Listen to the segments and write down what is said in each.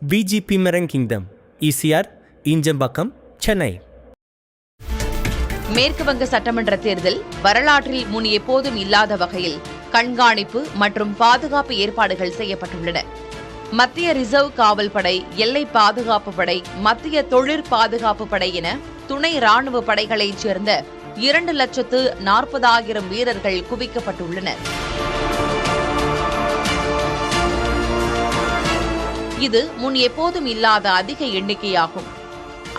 VGP Merang Kingdom, ECR, Injambakkam, Chennai. மேற்கு வங்க சட்டமன்ற தேர்தல் வரலாற்றில் முன் எப்போதும் இல்லாத வகையில் கண்காணிப்பு மற்றும் பாதுகாப்பு ஏற்பாடுகள் செய்யப்பட்டுள்ளன. மத்திய ரிசர்வ் காவல் படை, எல்லை பாதுகாப்பு படை, மத்திய தொழிற் பாதுகாப்பு படை என துணை ராணுவ படைகளைச் சேர்ந்த 2,40,000 வீரர்கள் குவிக்கப்பட்டுள்ளனர். இது முன் எப்போதும் இல்லாத அதிக எண்ணிக்கையாகும்.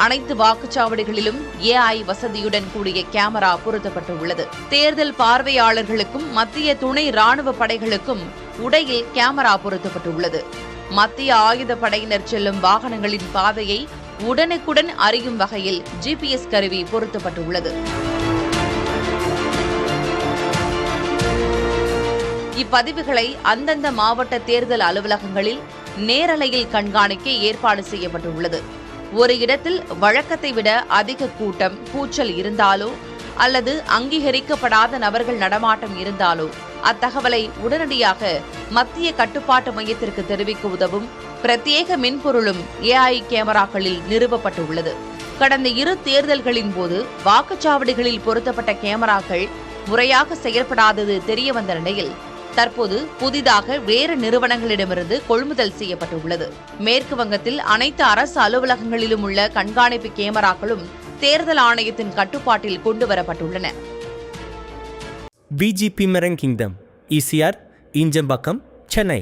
அனைத்து வாக்குச்சாவடிகளிலும் AI வசதியுடன் கூடிய கேமரா பொருத்தப்பட்டுள்ளது. தேர்தல் பார்வையாளர்களுக்கும் மத்திய துணை ராணுவ படைகளுக்கும் உடையில் கேமரா பொருத்தப்பட்டுள்ளது. மத்திய ஆயுத படையினர் செல்லும் வாகனங்களின் பாதையை உடனுக்குடன் அறியும் வகையில் GPS கருவி பொருத்தப்பட்டுள்ளது. இப்பதிவுகளை அந்தந்த மாவட்ட தேர்தல் அலுவலகங்களில் நேரலையில் கண்காணிக்க ஏற்பாடு செய்யப்பட்டுள்ளது. ஒரு இடத்தில் வழக்கத்தை விட அதிக கூட்டம், கூச்சல் இருந்தாலோ அல்லது அங்கீகரிக்கப்படாத நபர்கள் நடமாட்டம் இருந்தாலோ அத்தகவலை உடனடியாக மத்திய கட்டுப்பாட்டு மையத்திற்கு தெரிவிக்க உதவும் பிரத்யேக மென்பொருளும் AI கேமராக்களில் நிறுவப்பட்டுள்ளது. கடந்த 2 தேர்தல்களின் போது வாக்குச்சாவடிகளில் பொருத்தப்பட்ட கேமராக்கள் முறையாக செயல்படாதது தெரியவந்த நிலையில் தற்போது புதிதாக வேறு நிறுவனங்களிடமிருந்து கொள்முதல் செய்யப்பட்டுள்ளது. மேற்கு வங்கத்தில் அனைத்து அரசு அலுவலகங்களிலும் உள்ள கண்காணிப்பு கேமராக்களும் தேர்தல் ஆணையத்தின் கட்டுப்பாட்டில் கொண்டுவரப்பட்டுள்ளன. VGP Merang Kingdom, ECR, Injambakkam, Chennai.